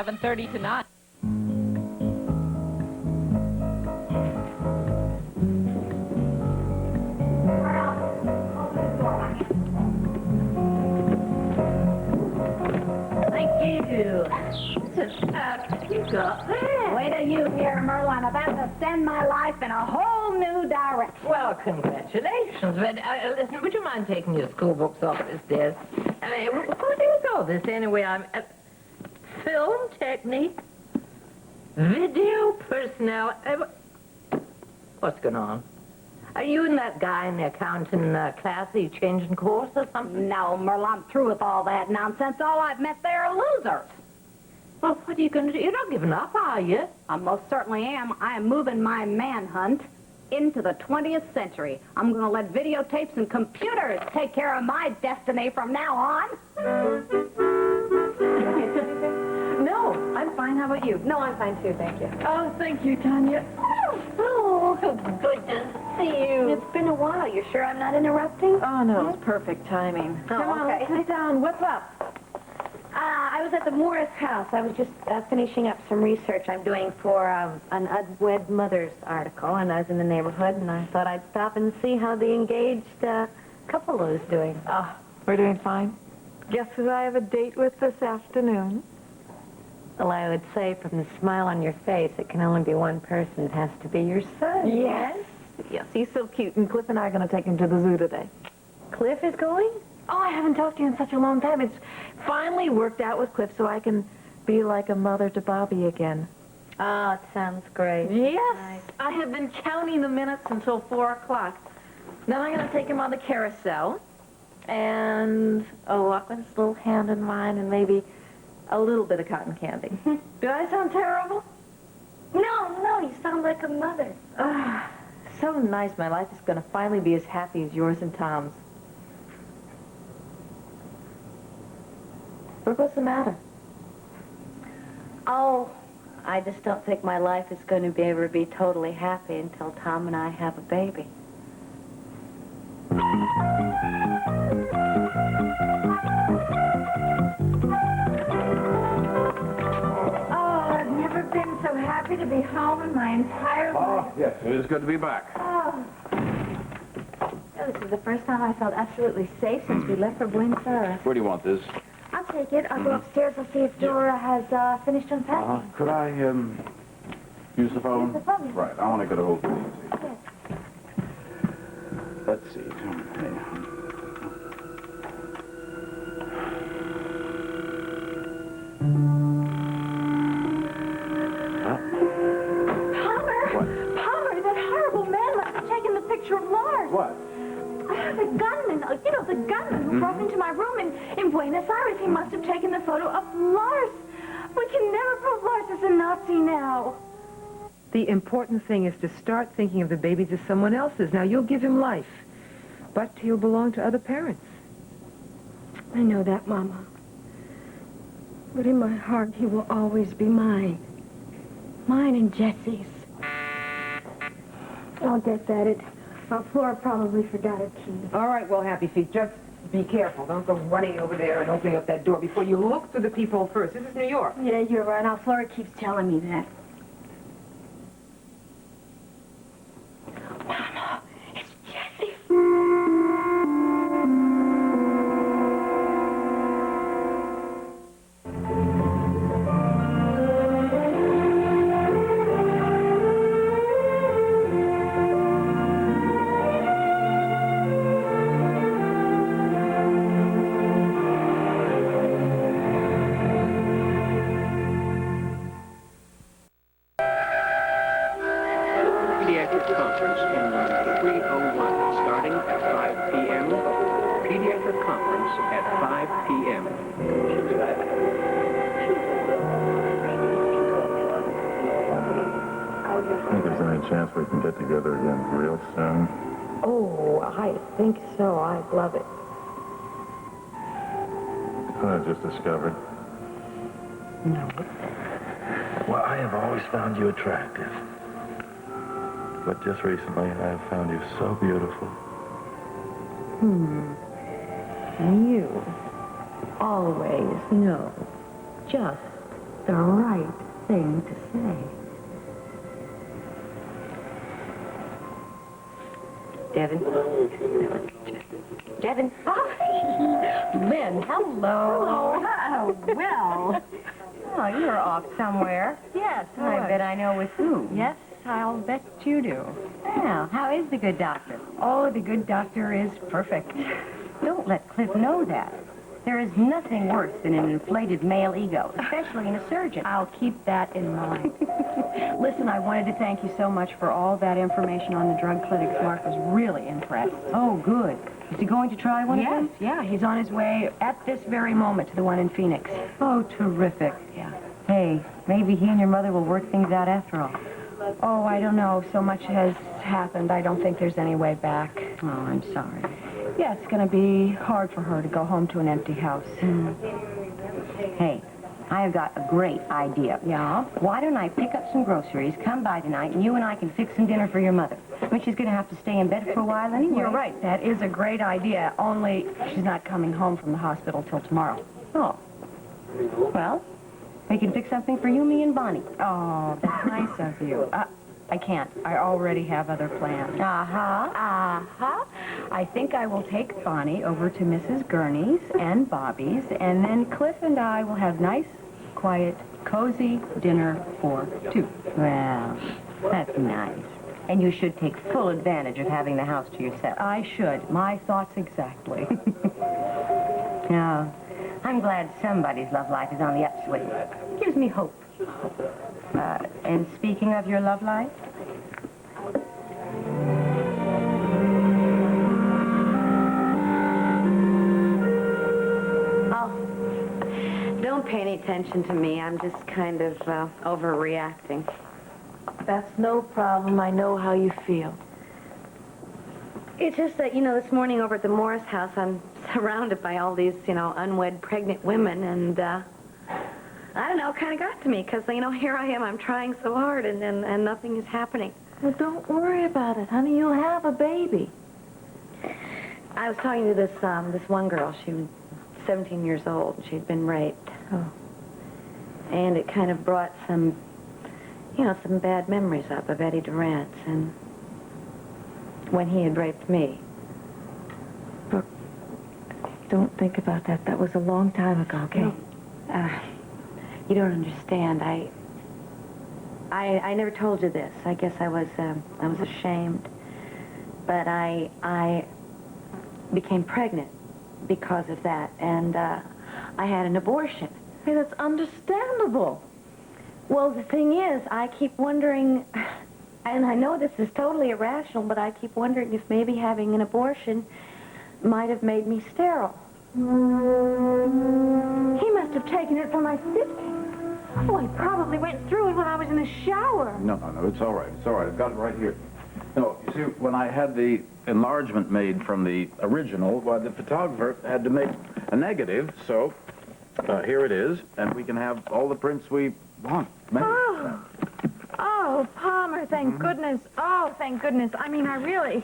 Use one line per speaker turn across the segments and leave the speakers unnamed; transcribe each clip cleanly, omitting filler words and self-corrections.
7:30 to 9.
Thank you. You got that.
Wait till you hear, Merle. I'm about to send my life in a whole new direction.
Well, congratulations. But listen, would you mind taking your school books off this desk? I mean, what do you call this anyway? I'm film technique, video personality. What's going on? Are you and that guy in the accounting class? Are you changing course or something?
No, Merle, I'm through with all that nonsense. All I've met there are losers.
Well, what are you going to do? You're not giving up, are you?
I most certainly am. I am moving my manhunt into the 20th century. I'm going to let videotapes and computers take care of my destiny from now on.
No, I'm fine. How about you? No, I'm fine, too. Thank you.
Oh, thank you, Tanya.
Oh, good to see you.
It's been a while. You sure I'm not interrupting?
Oh, no, it's perfect timing.
Oh,
Come on,
okay.
let's sit down. What's up?
I was at the Morris house. I was just finishing up some research I'm doing for an unwed mother's article, and I was in the neighborhood, and I thought I'd stop and see how the engaged couple was doing.
Oh, we're doing fine. Guess who I have a date with this afternoon?
Well, I would say from the smile on your face, it can only be one person. It has to be your son.
Yes. Yes, he's so cute, and Cliff and I are going to take him to the zoo today.
Cliff is going?
Oh, I haven't talked to you in such a long time. It's finally worked out with Cliff so I can be like a mother to Bobby again.
Oh, it sounds great.
Yes.
Nice.
I have been counting the minutes until 4 o'clock. Then I'm going to take him on the carousel and walk with his little hand in mine and maybe a little bit of cotton candy. Do I sound terrible?
No, you sound like a mother.
So nice. My life is going to finally be as happy as yours and Tom's. Brooke, what's the matter?
Oh, I just don't think my life is going to be able to be totally happy until Tom and I have a baby.
Oh, I've never been so happy to be home in my entire life.
Oh, yes, it is good to be back.
Oh, this is the first time I felt absolutely safe since we left for Buenos Aires.
Where do you want this?
I'll take it. I'll go upstairs. I'll see if Dora has finished unpacking.
Could I, use the phone?
Use the phone.
Right, I want to get a hold of it.
Yes.
Let's see.
Palmer, that horrible man must have taken the picture of Lars.
What?
The gunman, the gunman who broke into my room in Buenos Aires. He must have taken the photo of Lars. We can never prove Lars is a Nazi now.
The important thing is to start thinking of the babies as someone else's. Now, you'll give him life, but he'll belong to other parents.
I know that, Mama. But in my heart, he will always be mine. Mine and Jesse's. I'll get that. Flora probably forgot her key.
All right, well, Happy Feet, just be careful. Don't go running over there and opening up that door before you look through the peephole first. This is New York.
Yeah, you're right. Now, Flora keeps telling me that. Mama, it's Jesse.
Pediatric conference in room 301, starting at 5 p.m. Pediatric conference at 5 p.m.
Think there's any chance we can get together again real soon?
Oh, I think so. I'd love it.
What I just discovered.
No.
Well, I have always found you attractive. But just recently, I have found you so beautiful.
You always know just
the right thing to say.
Devin. Devin.
Lynn, hello.
Oh, well.
Oh, you're off somewhere.
Yes,
I bet I know with who.
Yes, I'll bet you do.
Well, how is the good doctor? Oh, the good doctor is perfect. Don't let Cliff know that. There is nothing worse than an inflated male ego, especially in a surgeon.
I'll keep that in mind. Listen, I wanted to thank you so much for all that information on the drug clinics. Mark was really impressed.
Oh, good. Is he going to try one of
Yes,
them?
yeah, he's on his way at this very moment to the one in Phoenix.
Oh, terrific.
Yeah.
Hey, maybe he and your mother will work things out after all.
Oh, I don't know. So much has happened. I don't think there's any way back.
Oh, I'm sorry.
Yeah, it's going to be hard for her to go home to an empty house.
Hey, I've got a great idea.
Yeah?
Why don't I pick up some groceries, come by tonight, and you and I can fix some dinner for your mother? I mean, she's going to have to stay in bed for a while anyway.
You're right. That is a great idea. Only she's not coming home from the hospital till tomorrow.
Oh. Well, we can fix something for you, me, and Bonnie.
Oh, that's nice of you. I can't. I already have other plans.
Uh-huh.
Uh-huh. I think I will take Bonnie over to Mrs. Gurney's and Bobby's, and then Cliff and I will have nice, quiet, cozy dinner for two.
Well, that's nice. And you should take full advantage of having the house to yourself.
I should. My thoughts exactly.
Now, I'm glad somebody's love life is on the upswing. Gives me hope. And speaking of your love life?
Oh, don't pay any attention to me. I'm just kind of overreacting.
That's no problem. I know how you feel.
It's just that, this morning over at the Morris house, I'm surrounded by all these, unwed pregnant women, and, I don't know, it kind of got to me, because, here I am, I'm trying so hard, and nothing is happening.
Well, don't worry about it, honey. You'll have a baby.
I was talking to this one girl. She was 17 years old, and she'd been raped.
Oh.
And it kind of brought some bad memories up of Eddie Durant's, and when he had raped me.
Brooke, don't think about that. That was a long time ago, okay?
You don't understand. I never told you this. I guess I was ashamed. But I became pregnant because of that, and I had an abortion.
Hey, that's understandable.
Well, the thing is, I keep wondering, and I know this is totally irrational, but I keep wondering if maybe having an abortion might have made me sterile.
He must have taken it from my sister. Oh, I probably went through it when I was in the shower.
No, it's all right. It's all right. I've got it right here. No, you see, when I had the enlargement made from the original, well, the photographer had to make a negative, so here it is, and we can have all the prints we want made.
Oh, Palmer, thank goodness. Oh, thank goodness. I mean, I really...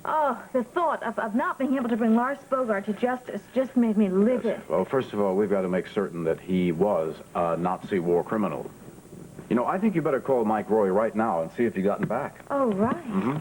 Oh, the thought of not being able to bring Lars Bogart to justice just made me livid.
Well, first of all, we've got to make certain that he was a Nazi war criminal. I think you better call Mike Roy right now and see if he gotten back.
Oh, right.
Mm-hmm.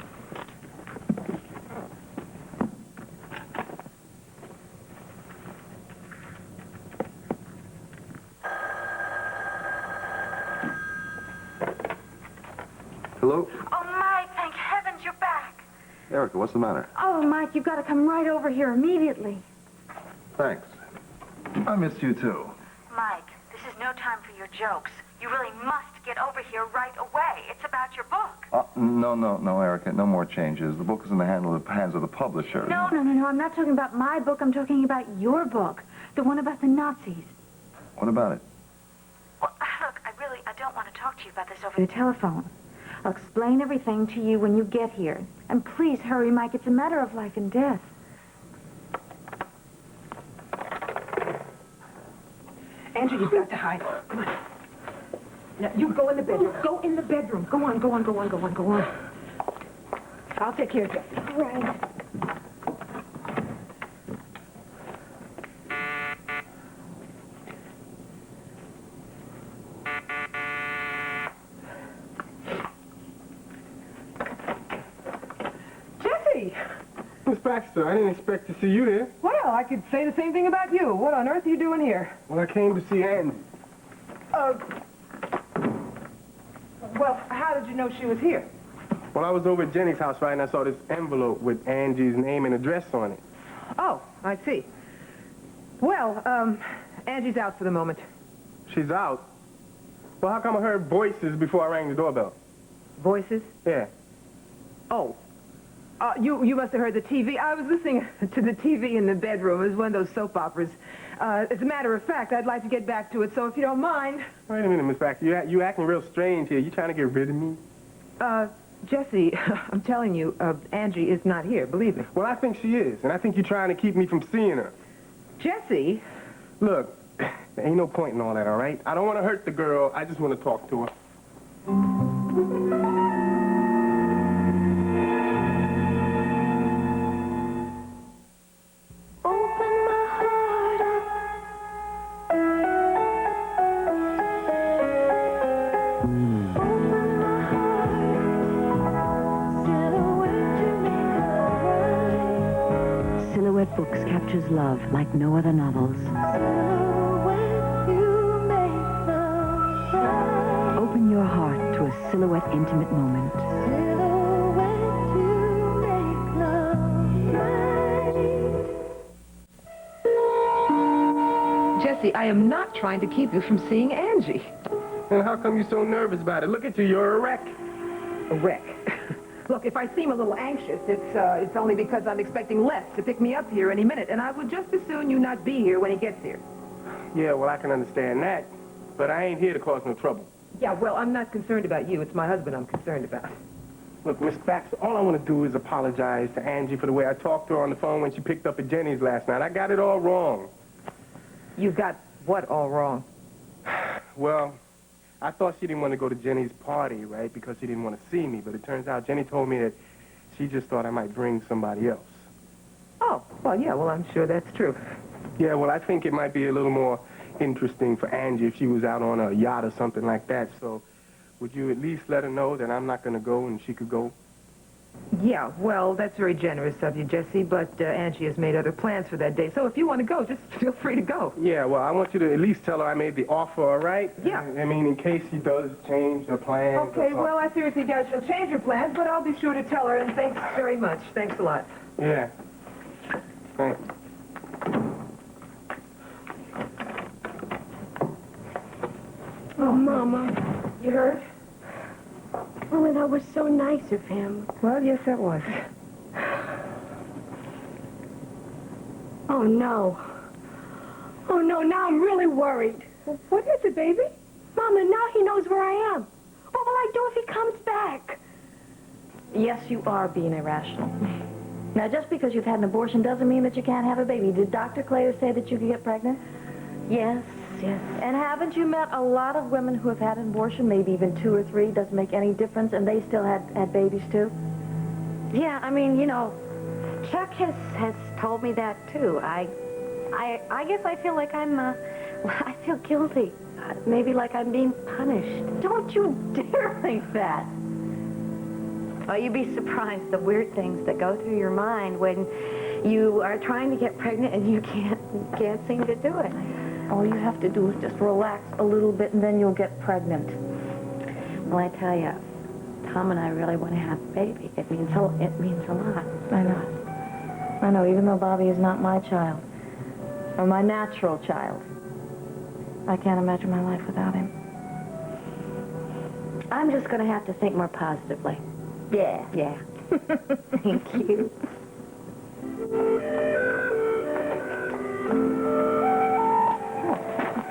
Hello?
Oh, Mike, thank heavens you're back.
Erica, what's the matter?
Oh, Mike, you've got to come right over here immediately.
Thanks. I missed you, too.
Mike, this is no time for your jokes. You really must get over here right away. It's about your book.
No, Erica. No more changes. The book is in the hands of the publisher.
No. I'm not talking about my book. I'm talking about your book. The one about the Nazis.
What about it?
Well, look, I don't want to talk to you about this over the telephone. I'll explain everything to you when you get here. And please hurry, Mike. It's a matter of life and death.
Andrew, you've got to hide. Come on. Now, you go in the bedroom. Go in the bedroom. Go on. I'll take care of you.
All right.
Mrs. Baxter, I didn't expect to see you there.
Well, I could say the same thing about you. What on earth are you doing here?
Well, I came to see Andy.
Well, how did you know she was here?
Well, I was over at Jenny's house, right, and I saw this envelope with Angie's name and address on it.
Oh, I see. Well, Angie's out for the moment.
She's out. Well, how come I heard voices before I rang the doorbell?
Voices?
Yeah.
Oh. You must have heard the TV. I was listening to the TV in the bedroom. It was one of those soap operas. As a matter of fact, I'd like to get back to it, so if you don't mind...
Wait a minute, Miss Baxter. You acting real strange here. You trying to get rid of me?
Jesse, I'm telling you, Angie is not here, believe me.
Well, I think she is, and I think you're trying to keep me from seeing her.
Jesse?
Look, there ain't no point in all that, all right? I don't want to hurt the girl. I just want to talk to her.
Silhouette Books captures love like no other novels. Open your heart to a Silhouette intimate moment.
Jesse, I am not trying to keep you from seeing Angie.
And how come you're so nervous about it? Look at you, you're a wreck.
A wreck. Look, if I seem a little anxious, it's only because I'm expecting Les to pick me up here any minute, and I would just as soon you not be here when he gets here.
Yeah, well, I can understand that, but I ain't here to cause no trouble.
Yeah, well, I'm not concerned about you. It's my husband I'm concerned about.
Look, Miss Baxter, all I want to do is apologize to Angie for the way I talked to her on the phone when she picked up at Jenny's last night. I got it all wrong.
You got what all wrong?
Well, I thought she didn't want to go to Jenny's party, right, because she didn't want to see me, but it turns out Jenny told me that she just thought I might bring somebody else.
Oh, well, yeah, well, I'm sure that's true.
Yeah, well, I think it might be a little more interesting for Angie if she was out on a yacht or something like that, so would you at least let her know that I'm not going to go and she could go?
Yeah, well, that's very generous of you, Jesse, but Angie has made other plans for that day, so if you want to go, just feel free to go.
Yeah, well, I want you to at least tell her I made the offer, all right?
Yeah.
I mean, in case she does change her plans.
Okay, well, I seriously doubt she'll change her plans, but I'll be sure to tell her, and thanks very much. Thanks a lot.
Yeah. Thanks.
Oh, Mama, you hurt? Oh, and that was so nice of him.
Well, yes, that was.
Oh, no. Oh, no, now I'm really worried.
What is it, baby?
Mama, now he knows where I am. What will I do if he comes back?
Yes, you are being irrational. Now, just because you've had an abortion doesn't mean that you can't have a baby. Did Dr. Clay say that you could get pregnant?
Yes, yes.
And haven't you met a lot of women who have had an abortion, maybe even 2 or 3, doesn't make any difference, and they still had babies, too?
Yeah, I mean, you know, Chuck has told me that, too. I guess I feel like I feel guilty. Maybe like I'm being punished.
Don't you dare think that.
Oh, you'd be surprised the weird things that go through your mind when you are trying to get pregnant and you can't seem to do it.
All you have to do is just relax a little bit, and then you'll get pregnant.
Well, I tell you, Tom and I really want to have a baby. It means a lot.
I know, even though Bobby is not my child, or my natural child. I can't imagine my life without him.
I'm just going to have to think more positively.
Yeah.
Yeah. Thank you.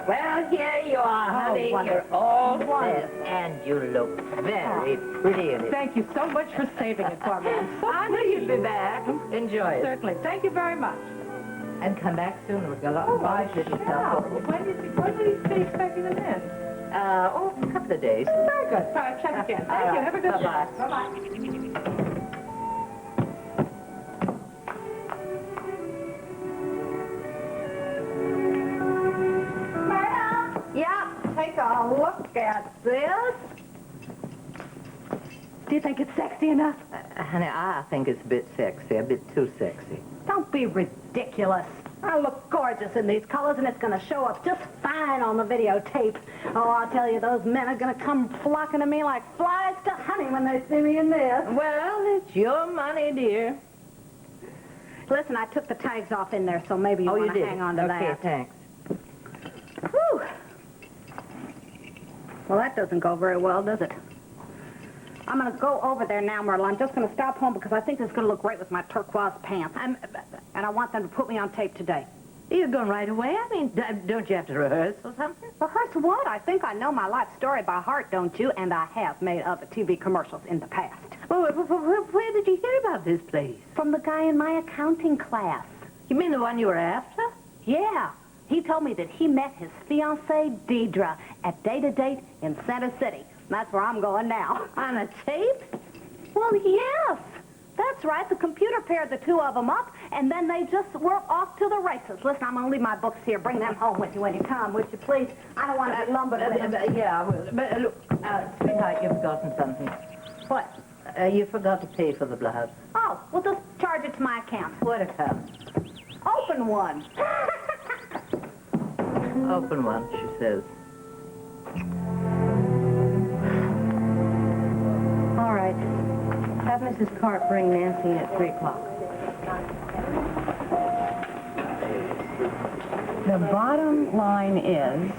Well, here you are, honey. You're all set, and you look very pretty in it.
Thank you so much for saving it for me. I'm so
I knew you'd be back. Enjoy it.
Certainly. Thank you very much.
And come back soon. We've got a lot of life to tell.
When did he be expecting them in?
A couple of days.
Very good. All right, check again. Thank you. Have a good day.
Bye-bye.
Bye-bye.
Yeah, take a look at this.
Do you think it's sexy enough?
Honey, I think it's a bit sexy, a bit too sexy.
Don't be ridiculous. I look gorgeous in these colors, and it's going to show up just fine on the videotape. Oh, I'll tell you, those men are going to come flocking to me like flies to honey when they see me in this.
Well, it's your money, dear.
Listen, I took the tags off in there, so maybe you want to hang on to
okay,
that.
thanks.
Whew. Well, that doesn't go very well, does it? I'm going to go over there now, Myrtle. I'm just going to stop home because I think this is going to look great with my turquoise pants. And I want them to put me on tape today.
You're going right away? I mean, don't you have to rehearse or something?
Rehearse what? I think I know my life story by heart, don't you? And I have made other TV commercials in the past.
Well, where did you hear about this place?
From the guy in my accounting class.
You mean the one you were after?
Yeah. He told me that he met his fiancée, Deidre, at Date-A-Date in Center City. That's where I'm going now.
On a tape?
Well, yes. That's right. The computer paired the two of them up, and then they just were off to the races. Listen, I'm going to leave my books here. Bring them home with you when you come, would you please? I don't want to be lumbered with them.
Yeah, I will. But look, sweetheart, you've forgotten something.
What?
You forgot to pay for the blouse.
Oh, well, just charge it to my account.
What account?
Open one.
Open one, she says.
All right. Have Mrs. Cart bring Nancy at 3 o'clock.
The bottom line is,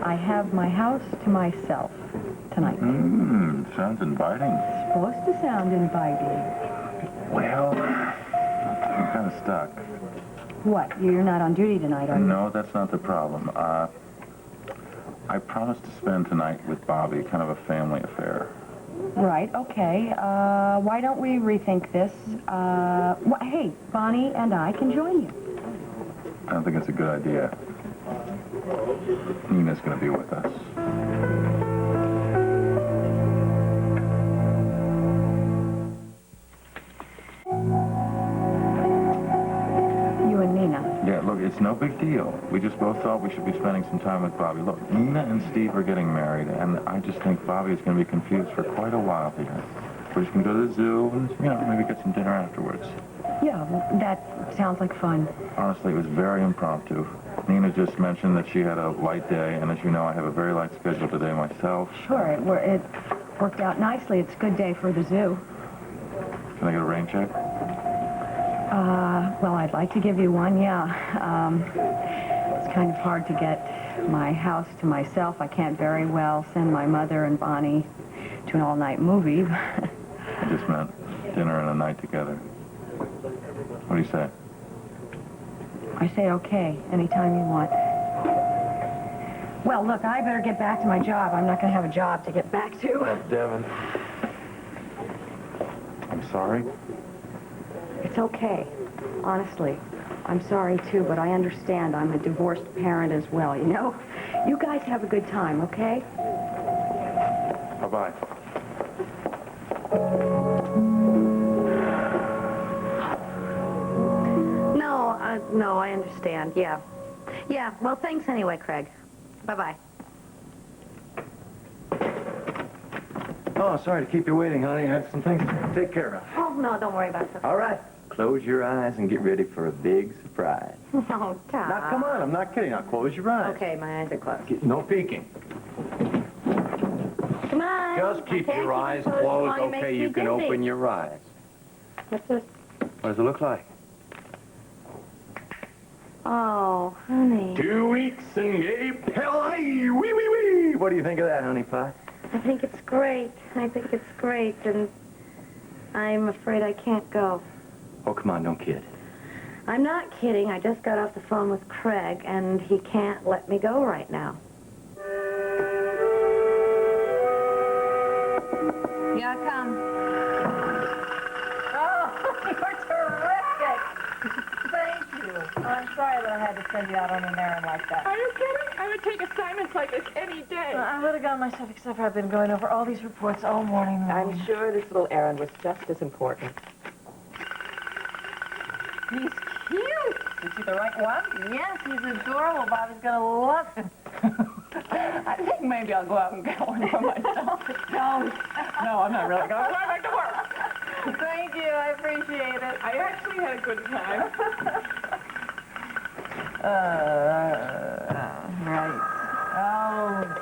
I have my house to myself tonight.
Sounds inviting.
Supposed to sound inviting.
Well, I'm kind of stuck.
What? You're not on duty tonight, are you?
No, that's not the problem. I promised to spend tonight with Bobby, kind of a family affair.
Right, okay. Why don't we rethink this? Hey, Bonnie and I can join you.
I don't think it's a good idea. Nina's going to be with us.
You and Nina.
Yeah, look, it's no big deal. We just both thought we should be spending some time with Bobby. Look, Nina and Steve are getting married, and I just think Bobby is going to be confused for quite a while here. We're just going to go to the zoo and, maybe get some dinner afterwards.
Yeah, well, that sounds like fun.
Honestly, it was very impromptu. Nina just mentioned that she had a light day, and as you know, I have a very light schedule today myself.
Sure, it worked out nicely. It's a good day for the zoo.
Can I get a rain check?
Well, I'd like to give you one, yeah. It's kind of hard to get my house to myself. I can't very well send my mother and Bonnie to an all-night movie.
I just meant dinner and a night together. What do you say?
I say okay, anytime you want. Well, look, I better get back to my job. I'm not going to have a job to get back to.
Oh, Devin. I'm sorry.
It's okay. Honestly, I'm sorry, too, but I understand I'm a divorced parent as well, you know? You guys have a good time, okay?
Bye-bye.
No, I understand, yeah. Yeah, well, thanks anyway, Craig. Bye-bye.
Oh, sorry to keep you waiting, honey. I had some things to take care of.
Oh, no, don't worry about it.
All right. Close your eyes and get ready for a big surprise.
Oh, Tom.
Now, come on. I'm not kidding. Now, close your eyes.
Okay, my eyes are closed.
No peeking.
Come on.
Just keep your eyes closed. Okay, you can open your eyes.
What's this?
What does it look like?
Oh, honey.
2 weeks and Gabe. Hell, wee, wee, wee. What do you think of that, honey pie?
I think it's great. I think it's great, and I'm afraid I can't go.
Oh, come on. Don't kid.
I'm not kidding. I just got off the phone with Craig, and he can't let me go right now. Here I come. Oh, you're terrific. Thank you. Oh, I'm sorry that I had to send you out on an errand like that.
Are you kidding? I would take assignments like this any day.
I would have gone myself, except for I've been going over all these reports all morning.
I'm sure this little errand was just as important.
He's cute. Is he the right one? Yes, he's adorable. Bobby's gonna love him.
I think maybe I'll go out and get one for myself. No, I'm not really going. I'm going back to work.
Thank you. I appreciate it.
I actually had a good time.
Right. Oh,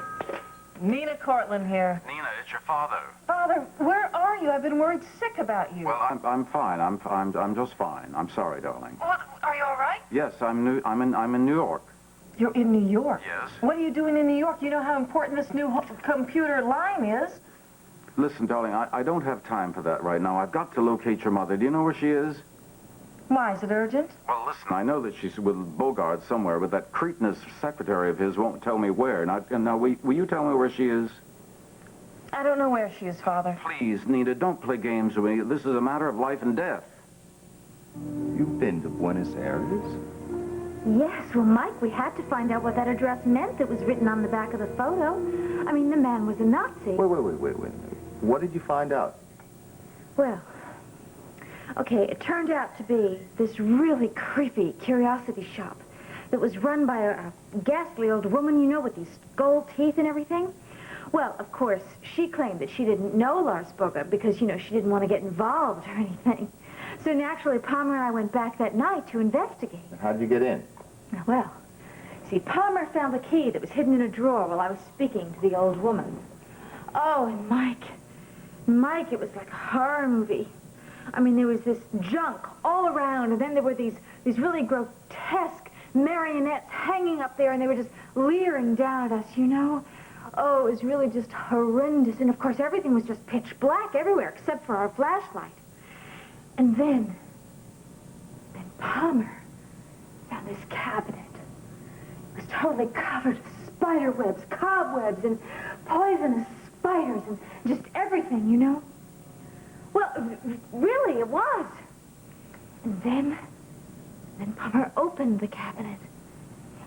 Nina Cortland here.
Nina, it's your father.
Father, where are you? I've been worried sick about you.
Well, I'm fine. I'm just fine. I'm sorry, darling.
What? Are you all right?
Yes, I'm in New York.
You're in New York?
Yes.
What are you doing in New York? You know how important this new computer line is.
Listen, darling, I don't have time for that right now. I've got to locate your mother. Do you know where she is?
Why, is it urgent?
Well, listen, I know that she's with Bogart somewhere, but that cretinous secretary of his won't tell me where. Now, will you tell me where she is?
I don't know where she is, Father.
Please, Nina, don't play games with me. This is a matter of life and death.
You've been to Buenos Aires?
Yes, well, Mike, we had to find out what that address meant that was written on the back of the photo. I mean, the man was a Nazi.
Wait. What did you find out?
Well, okay, it turned out to be this really creepy curiosity shop that was run by a ghastly old woman, you know, with these gold teeth and everything. Well, of course, she claimed that she didn't know Lars Bogart because, you know, she didn't want to get involved or anything. So naturally, Palmer and I went back that night to investigate.
How'd you get in?
Well, see, Palmer found the key that was hidden in a drawer while I was speaking to the old woman. Oh, and Mike, it was like a horror movie. I mean, there was this junk all around, and then there were these really grotesque marionettes hanging up there, and they were just leering down at us, you know? Oh, it was really just horrendous, and of course everything was just pitch black everywhere except for our flashlight. And then Palmer found this cabinet. It was totally covered with spider webs, cobwebs, and poisonous spiders, and just everything, you know? Well, really, it was. And then Palmer opened the cabinet,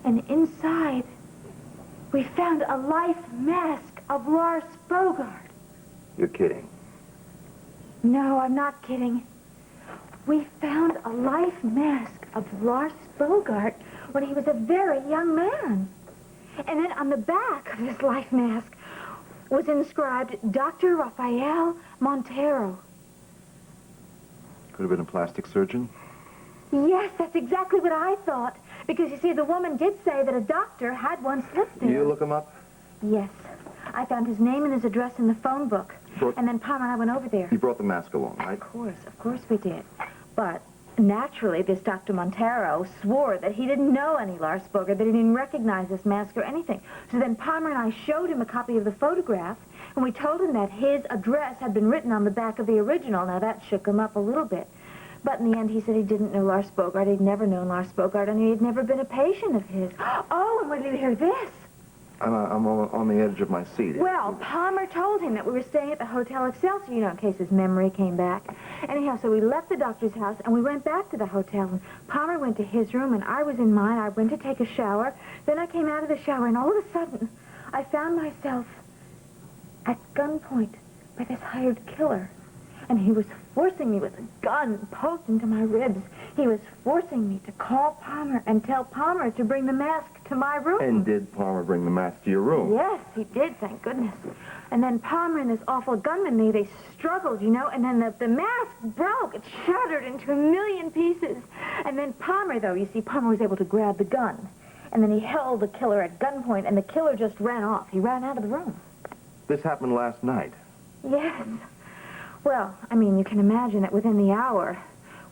and inside we found a life mask of Lars Bogart.
You're kidding.
No, I'm not kidding. We found a life mask of Lars Bogart when he was a very young man. And then on the back of this life mask was inscribed Dr. Rafael Montero.
Could have been a plastic surgeon.
Yes, that's exactly what I thought. Because, you see, the woman did say that a doctor had once lived there.
You look him up?
Yes. I found his name and his address in the phone book. And then Palmer and I went over there.
You brought the mask along, right?
Of course we did. But naturally, this Dr. Montero swore that he didn't know any Lars Bogart, that he didn't recognize this mask or anything. So then Palmer and I showed him a copy of the photograph, and we told him that his address had been written on the back of the original. Now, that shook him up a little bit. But in the end, he said he didn't know Lars Bogart. He'd never known Lars Bogart, and he'd never been a patient of his. Oh, and wait till you hear this.
I'm on the edge of my seat.
Well, Palmer told him that we were staying at the Hotel Excelsior, you know, in case his memory came back. Anyhow, so we left the doctor's house, and we went back to the hotel. And Palmer went to his room, and I was in mine. I went to take a shower. Then I came out of the shower, and all of a sudden, I found myself at gunpoint by this hired killer. And he was forcing me with a gun poked into my ribs. He was forcing me to call Palmer and tell Palmer to bring the mask to my room.
And did Palmer bring the mask to your room?
Yes, he did, thank goodness. And then Palmer and this awful gunman, they struggled, you know, and then the mask broke. It shattered into a million pieces. And then Palmer, though, you see, Palmer was able to grab the gun. And then he held the killer at gunpoint, and the killer just ran off. He ran out of the room.
This happened last night.
Yes. Well, I mean, you can imagine that within the hour,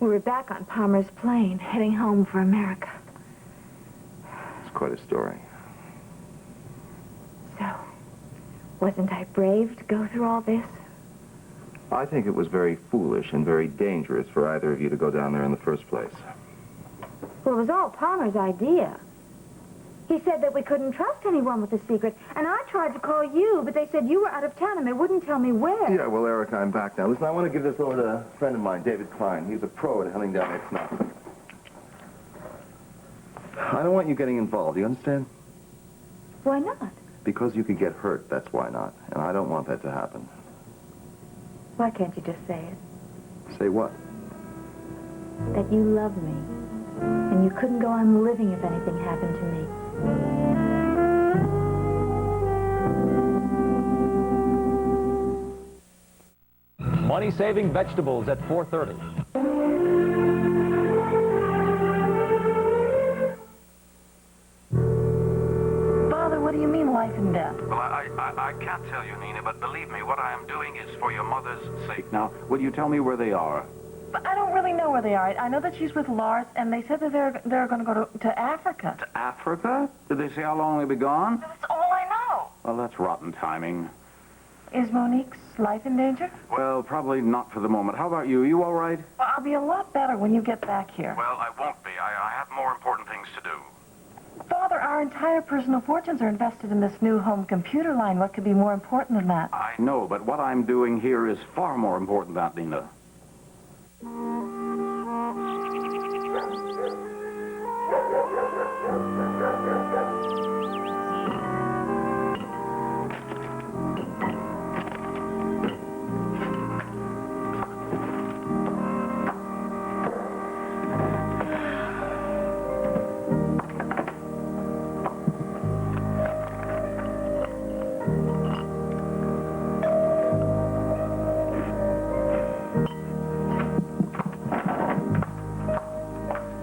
we were back on Palmer's plane, heading home for America.
It's quite a story.
So, wasn't I brave to go through all this?
I think it was very foolish and very dangerous for either of you to go down there in the first place.
Well, it was all Palmer's idea. He said that we couldn't trust anyone with the secret, and I tried to call you, but they said you were out of town, and they wouldn't tell me where.
Yeah, well, Eric, I'm back now. Listen, I want to give this over to a friend of mine, David Klein. He's a pro at hunting down ex-Nazis. I don't want you getting involved, you understand?
Why not?
Because you could get hurt, that's why not. And I don't want that to happen.
Why can't you just say it?
Say what?
That you love me, and you couldn't go on living if anything happened to me.
Money-saving vegetables at 4:30.
Father, what do you mean life and death?
Well, I can't tell you, Nina, but believe me, what I am doing is for your mother's sake. Now, will you tell me where they are?
But I don't really know where they are. I know that she's with Lars, and they said that they're going to go to Africa.
To Africa? Did they say how long they'll be gone?
That's all I know.
Well, that's rotten timing.
Is Monique's life in danger?
Well, probably not for the moment. How about you? You all right?
Well, I'll be a lot better when you get back here.
Well, I won't be. I have more important things to do.
Father, our entire personal fortunes are invested in this new home computer line. What could be more important than that?
I know, but what I'm doing here is far more important than that, Nina.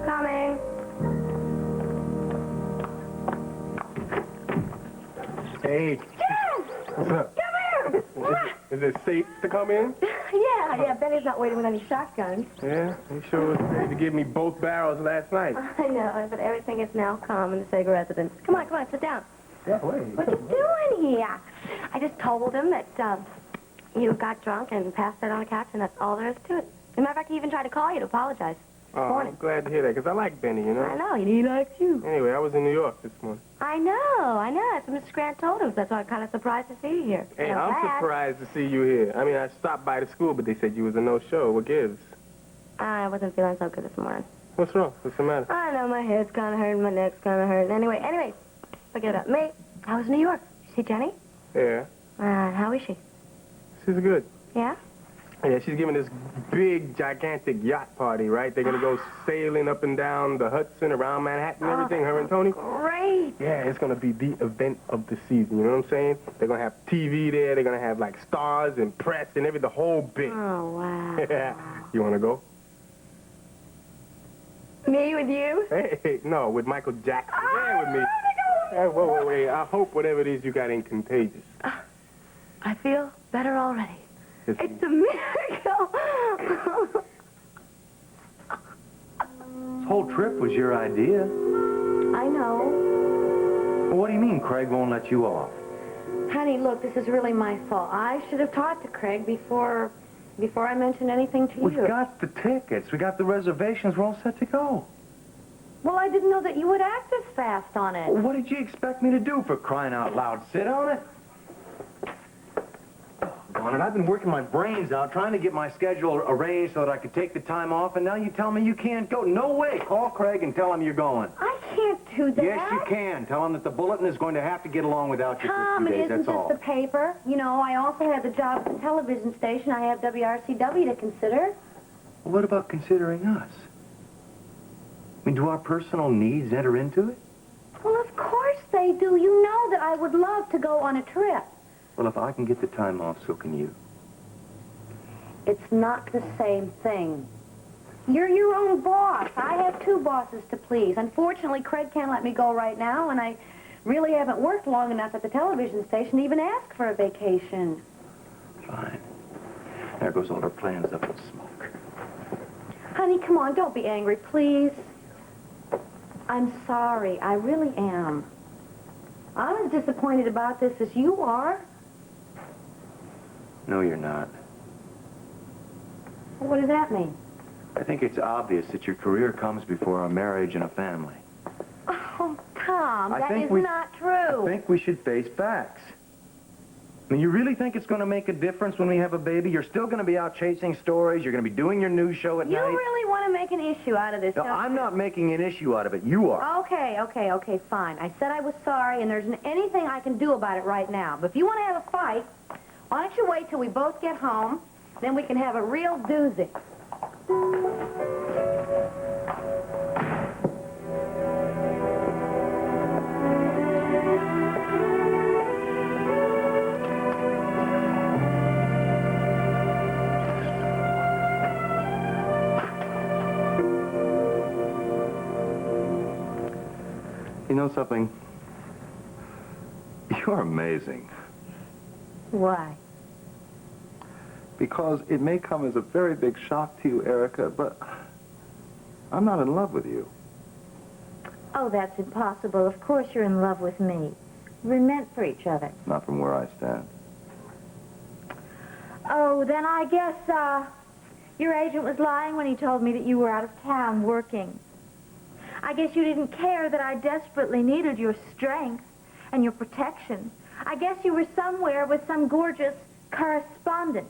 Coming.
Hey. What's up?
Come here.
Is it safe to come in?
Yeah, Benny's not waiting with any shotguns.
Yeah, he sure was ready to give me both barrels last night.
I know, but everything is now calm in the Sega residence. Come on, sit down.
Yeah, wait.
What you doing here? I just told him that you got drunk and passed out on the couch, and that's all there is to it. As a matter of fact, he even tried to call you to apologize.
Oh,
Morning.
I'm glad to hear that, because I like Benny, you know?
I know, he likes you.
Anyway, I was in New York this morning.
I know. That's what Mrs. Grant told him. So that's why I'm kind of surprised to see you here.
Hey,
Now
I'm
that-
surprised to see you here. I mean, I stopped by the school, but they said you was a no-show. What gives?
I wasn't feeling so good this morning.
What's wrong? What's the matter?
I know, my head's kind of hurting, my neck's kind of hurting. Anyway, forget about me. I was in New York. You see Jenny?
Yeah,
How is she?
she's good.
Yeah?
Yeah, she's giving this big, gigantic yacht party, right? They're going to go sailing up and down the Hudson, around Manhattan and everything, her and Tony.
Great.
Yeah, it's going to be the event of the season, you know what I'm saying? They're going to have TV there, they're going to have, like, stars and press and the whole bit.
Oh, wow.
Yeah. You want to go?
Me with you?
Hey, no, with Michael Jackson. Yeah, with me. Hey, wait. I hope whatever it is you got ain't contagious.
I feel better already.
It's-
It's a miracle.
This whole trip was your idea.
I know.
Well, what do you mean Craig won't let you off?
Honey, look, this is really my fault. I should have talked to Craig before I mentioned anything to
We've
you.
got the tickets. We got the reservations. We're all set to go.
Well, I didn't know that you would act as fast on it.
Well, what did you expect me to do, for crying out loud? Sit on it? On it. I've been working my brains out trying to get my schedule arranged so that I could take the time off, and now you tell me you can't go. No way. Call Craig and tell him you're going.
I can't do that.
Yes, you can. Tell him that the bulletin is going to have to get along without you for a
Tom,
few
it
days,
isn't
that's
just
all.
the paper. You know, I also have the job at the television station. I have WRCW to consider.
Well, what about considering us? I mean, do our personal needs enter into it?
Well, of course they do. You know that I would love to go on a trip.
Well, if I can get the time off, so can you.
It's not the same thing. You're your own boss. I have two bosses to please. Unfortunately, Craig can't let me go right now, and I really haven't worked long enough at the television station to even ask for a vacation.
Fine. There goes all our plans up in smoke.
Honey, come on, don't be angry, please. I'm sorry. I really am. I'm as disappointed about this as you are.
No, you're not.
What does that mean?
I think it's obvious that your career comes before a marriage and a family.
Oh, Tom,
I
that
think
is
we-
not
I
true.
think we should face facts. I mean, you really think it's going to make a difference when we have a baby? You're still going to be out chasing stories. You're going to be doing your news show at
You
night.
really want to make an issue out of this,
No,
don't
I'm
you?
not making an issue out of it. You are.
Okay, fine. I said I was sorry, and there isn't anything I can do about it right now. But if you want to have a fight, why don't you wait till we both get home, then we can have a real doozy.
know something? You're amazing.
Why?
Because it may come as a very big shock to you, Erica, but I'm not in love with you.
Oh, that's impossible. Of course you're in love with me. We're meant for each other.
Not from where I stand.
Oh, then I guess, your agent was lying when he told me that you were out of town working. I guess you didn't care that I desperately needed your strength and your protection. I guess you were somewhere with some gorgeous correspondent.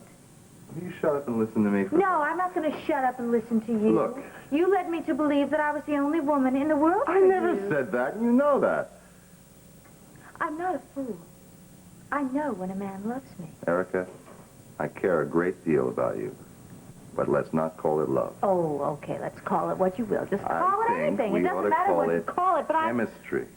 Will you shut up and listen to me?
No, I'm not going to shut up and listen to you.
Look.
You led me to believe that I was the only woman in the world for
I never
you.
said that. You know that.
I'm not a fool. I know when a man loves me.
Erica, I care a great deal about you. But let's not call it love.
Oh, okay, let's call it what you will. Just call
I
it
think
anything. It
we ought
doesn't
to
matter
call
what you
it
call it, but
chemistry.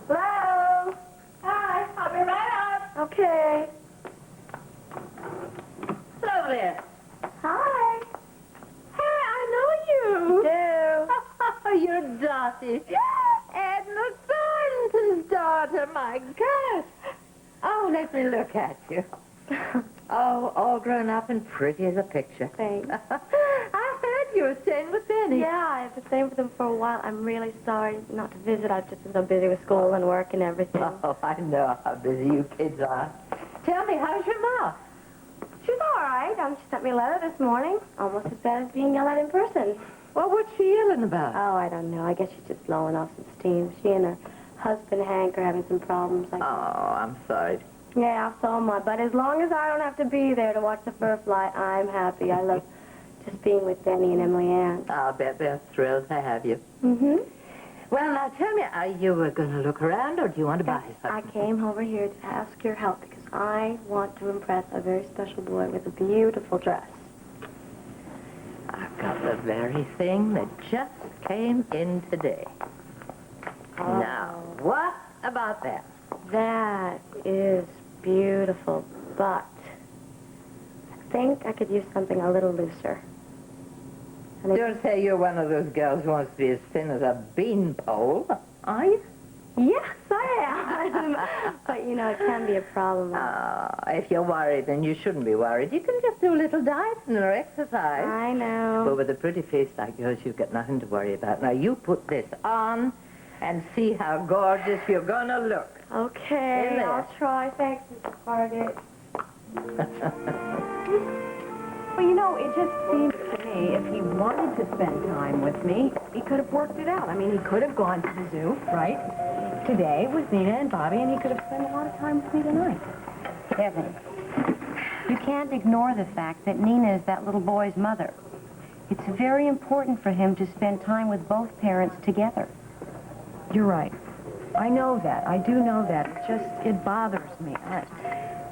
Hello? Hi, I'll be right up. Okay.
Hello there.
Hi.
Hey, I know you.
Do.
You're Dottie. Edna Thornton's daughter, my gosh. Oh, let me look at you. Oh, all grown up and pretty as a picture.
Thanks.
I heard you were staying with Benny.
Yeah, I've been staying with them for a while. I'm really sorry not to visit. I've just been so busy with school and work and everything.
Oh, I know how busy you kids are. Tell me, how's your mouth?
She's all right. She sent me a letter this morning. Almost as bad as being yelled at in person.
Well, what's she yelling about?
Oh, I don't know. I guess she's just blowing off some steam. She and her husband, Hank, are having some problems.
Oh, I'm sorry.
Yeah, so am I. But as long as I don't have to be there to watch the fur fly, I'm happy. I love just being with Benny and Emily Ann.
I'll bet they're thrilled to have you.
Mm-hmm.
Well, now tell me, are you going to look around or do you want to buy
I
something?
came over here to ask your help because I want to impress a very special boy with a beautiful dress.
I've got the very thing that just came in today.
Oh.
Now, what about that?
That is beautiful, but I think I could use something a little looser. And
Don't say you're one of those girls who wants to be as thin as a beanpole, are you?
Yes, I am. But, you know, it can be a problem.
If you're worried, then you shouldn't be worried. You can just do a little dieting or exercise.
I know.
But with a pretty face like yours, you've got nothing to worry about. Now, you put this on and see how gorgeous you're going to look.
Okay,
In there.
I'll try. Thanks, Mr. Fargate.
Well, you know, it just seems to me if he wanted to spend time with me, he could have worked it out. I mean, he could have gone to the zoo, right, today with Nina and Bobby, and he could have spent a lot of time with me tonight.
Evan, you can't ignore the fact that Nina is that little boy's mother. It's very important for him to spend time with both parents together.
You're right. I know that. I do know that. It's just, it bothers me.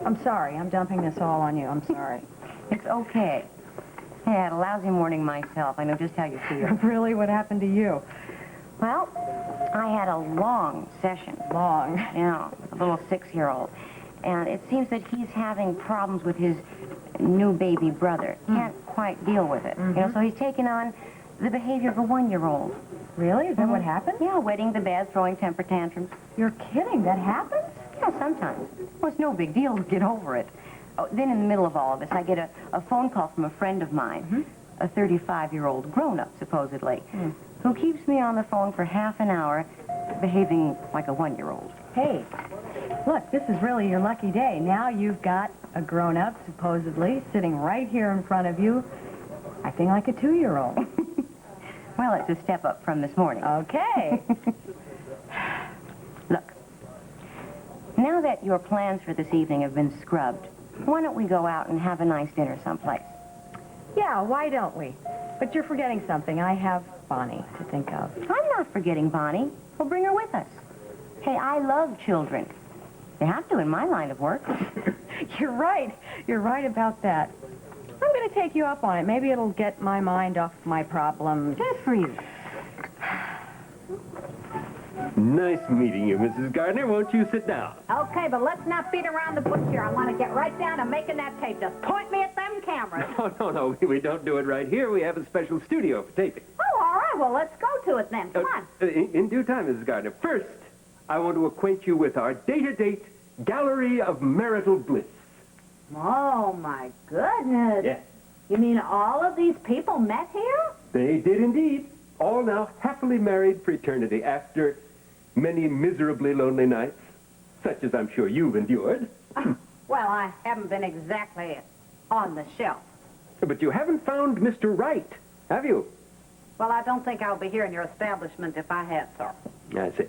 I'm sorry. I'm dumping this all on you. I'm sorry.
It's okay. I had a lousy morning myself. I know just how you feel.
Really? What happened to you?
Well, I had a long session.
Long.
Yeah, a little 6-year-old. And it seems that he's having problems with his new baby brother. Can't quite deal with it. You know, so he's taking on the behavior of a 1-year-old.
Really? Is that what happened?
Yeah, wetting the bed, throwing temper tantrums.
You're kidding. That happens?
Yeah, sometimes. Well, it's no big deal to get over it. Oh, then in the middle of all of this, I get a phone call from a friend of mine, a 35-year-old grown-up, supposedly, who keeps me on the phone for half an hour behaving like a 1-year-old.
Hey, look, this is really your lucky day. Now you've got a grown-up, supposedly, sitting right here in front of you, acting like a 2-year-old.
Well, it's a step up from this morning.
Okay.
Look, now that your plans for this evening have been scrubbed, why don't we go out and have a nice dinner someplace?
Yeah, why don't we? But you're forgetting something. I have Bonnie to think of.
I'm not forgetting Bonnie. We'll bring her with us. Hey, I love children. You have to in my line of work.
You're right. You're right about that. I'm going to take you up on it. Maybe it'll get my mind off my problems.
Good for you.
Nice meeting you, Mrs. Gardner. Won't you sit down?
Okay, but let's not beat around the bush here. I want to get right down to making that tape. Just point me at them cameras.
No. We don't do it right here. We have a special studio for taping.
Oh, all right. Well, let's go to it then. Come on.
In due time, Mrs. Gardner. First, I want to acquaint you with our date-to-date Gallery of Marital Bliss.
Oh, my goodness.
Yes.
You mean all of these people met here?
They did indeed. All now happily married for eternity after many miserably lonely nights, such as I'm sure you've endured.
Well, I haven't been exactly on the shelf.
But you haven't found Mr. Right, have you?
Well, I don't think I'll be here in your establishment if I had, sir.
I see.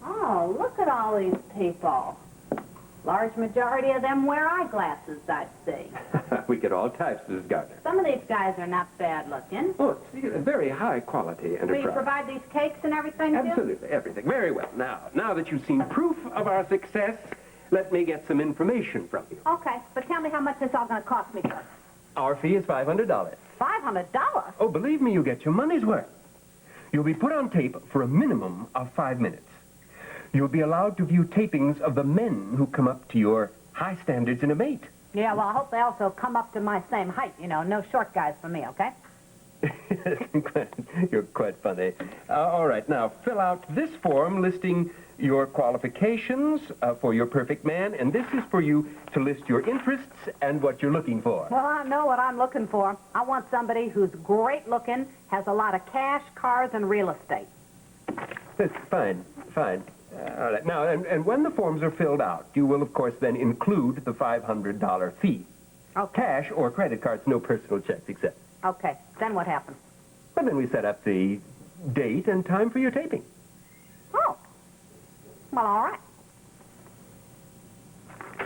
Oh, look at all these people. Large majority of them wear eyeglasses, I'd say.
We get all types, Mrs. Gardner.
Some of these guys are not bad looking.
Oh, it's a very high quality enterprise.
Will you provide these cakes and everything, too?
Absolutely, everything. Very well. Now that you've seen proof of our success, let me get some information from you.
Okay, but tell me how much this all going to cost me, sir.
Our fee is $500.
$500?
Oh, believe me, you get your money's worth. You'll be put on tape for a minimum of 5 minutes. You'll be allowed to view tapings of the men who come up to your high standards in a mate.
Yeah, well, I hope they also come up to my same height. You know, no short guys for me, okay?
You're quite funny. All right, now fill out this form listing your qualifications for your perfect man, and this is for you to list your interests and what you're looking for.
Well, I know what I'm looking for. I want somebody who's great looking, has a lot of cash, cars, and real estate.
Fine. All right, now, and when the forms are filled out, you will, of course, then include the $500 fee.
Okay.
Cash or credit cards, no personal checks accepted.
Okay, then what happens?
Well, then we set up the date and time for your taping.
Oh. Well, all right.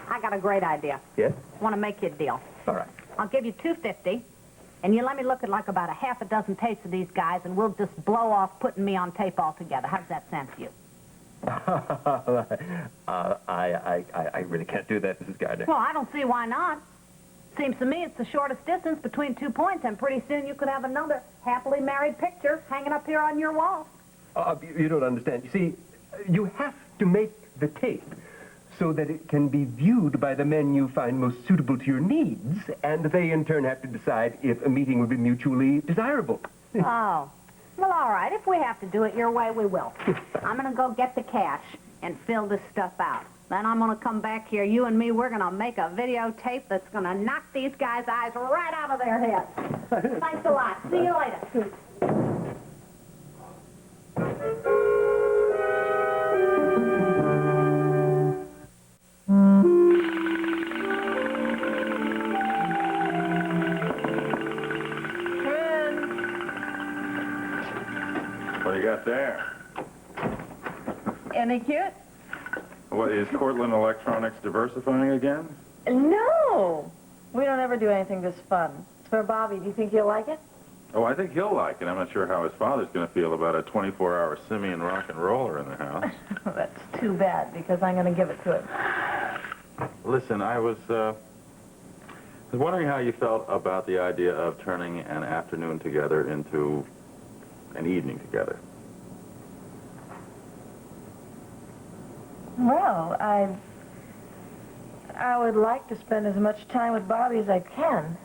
I got a great idea.
Yes?
I want to make you a deal.
All right.
I'll give you $250, and you let me look at like about a half a dozen tapes of these guys, and we'll just blow off putting me on tape altogether. How does that sound to you?
I really can't do that, Mrs. Gardner.
Well, I don't see why not. Seems to me it's the shortest distance between 2 points, and pretty soon you could have another happily married picture hanging up here on your wall.
You don't understand. You see, you have to make the tape so that it can be viewed by the men you find most suitable to your needs, and they in turn have to decide if a meeting would be mutually desirable.
Oh. Well, all right. If we have to do it your way, we will. I'm going to go get the cash and fill this stuff out. Then I'm going to come back here. You and me, we're going to make a videotape that's going to knock these guys' eyes right out of their heads. Thanks a lot. See you later.
What do you got there?
Any cute?
What, is Cortland Electronics diversifying again?
No. We don't ever do anything this fun. It's for Bobby. Do you think he'll like it?
Oh, I think he'll like it. I'm not sure how his father's going to feel about a 24-hour simian rock and roller in the house.
That's too bad, because I'm going to give it to him.
Listen, I was wondering how you felt about the idea of turning an afternoon together into an evening together.
Well, I would like to spend as much time with Bobby as I can.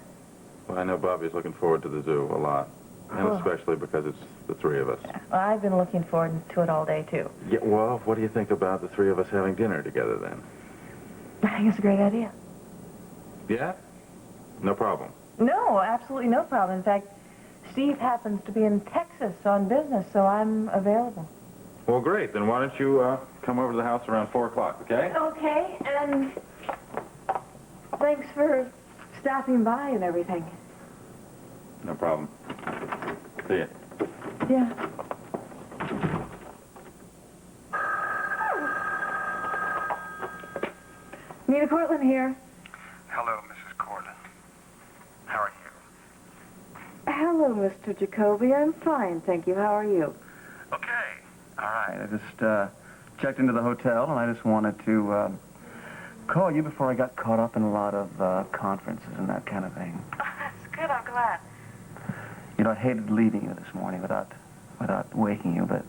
Well, I know Bobby's looking forward to the zoo a lot, and especially because it's the three of us.
Well, I've been looking forward to it all day, too.
Yeah, well, what do you think about the three of us having dinner together, then?
I think it's a great idea.
Yeah? No problem.
No, absolutely no problem. In fact, Steve happens to be in Texas on business, so I'm available.
Well, great. Then why don't you come over to the house around 4 o'clock, okay?
Okay, and thanks for stopping by and everything.
No problem. See ya.
Yeah. Nita Cortland here.
Hello, Mrs. Cortland. How are you?
Hello, Mr. Jacoby. I'm fine, thank you. How are you?
Okay. All right. I just
checked into the hotel, and I just wanted to call you before I got caught up in a lot of conferences and that kind of thing.
Oh, that's good. I'm glad.
You know, I hated leaving you this morning without waking you, but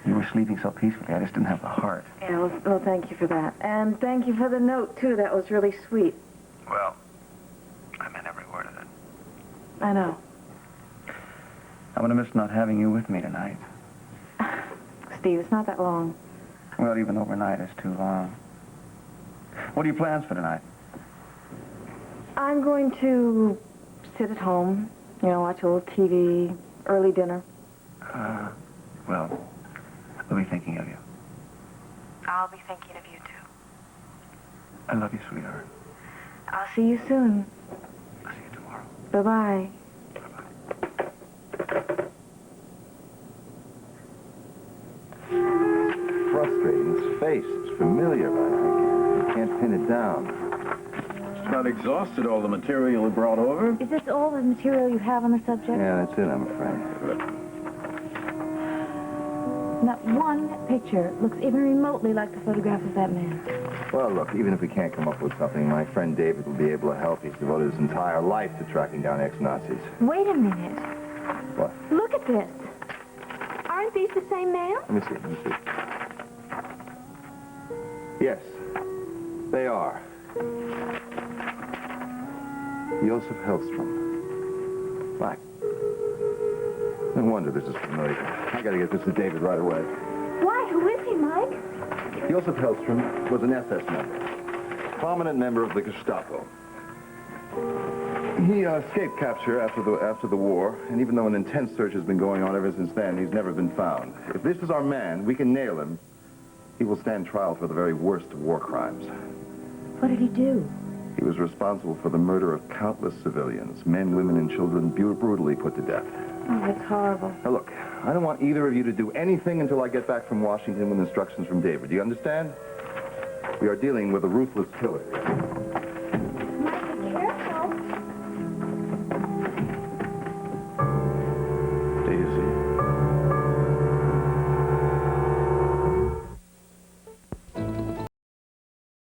you were sleeping so peacefully, I just didn't have the heart.
Yeah, well, thank you for that. And thank you for the note, too. That was really sweet.
Well, I meant every word of it.
I know.
I'm going to miss not having you with me tonight.
Steve, it's not that long.
Well, even overnight is too long. What are your plans for tonight?
I'm going to sit at home, you know, watch a little TV, early dinner.
Well, we'll be thinking of you.
I'll be thinking of you, too.
I love you, sweetheart.
I'll see you soon.
I'll see you tomorrow.
Bye-bye.
Frustrating. His face. It's familiar, but I can't pin it down.
Just about exhausted all the material you brought over.
Is this all the material you have on the subject?
Yeah, that's it, I'm afraid.
Not one picture looks even remotely like the photograph of that man.
Well, look, even if we can't come up with something, my friend David will be able to help. He's devoted his entire life to tracking down ex-Nazis.
Wait a minute.
What?
Look at this. Aren't these the same man?
Let me see. Yes, they are. Joseph Hellstrom. Black. No wonder this is familiar. I gotta get this to David right away.
Why? Who is he, Mike?
Joseph Hellstrom was an SS member. Prominent member of the Gestapo. He escaped capture after the war, and even though an intense search has been going on ever since then, he's never been found. If this is our man, we can nail him. He will stand trial for the very worst of war crimes.
What did he do?
He was responsible for the murder of countless civilians, men, women, and children brutally put to death.
Oh, that's horrible.
Now, look, I don't want either of you to do anything until I get back from Washington with instructions from David. Do you understand? We are dealing with a ruthless killer.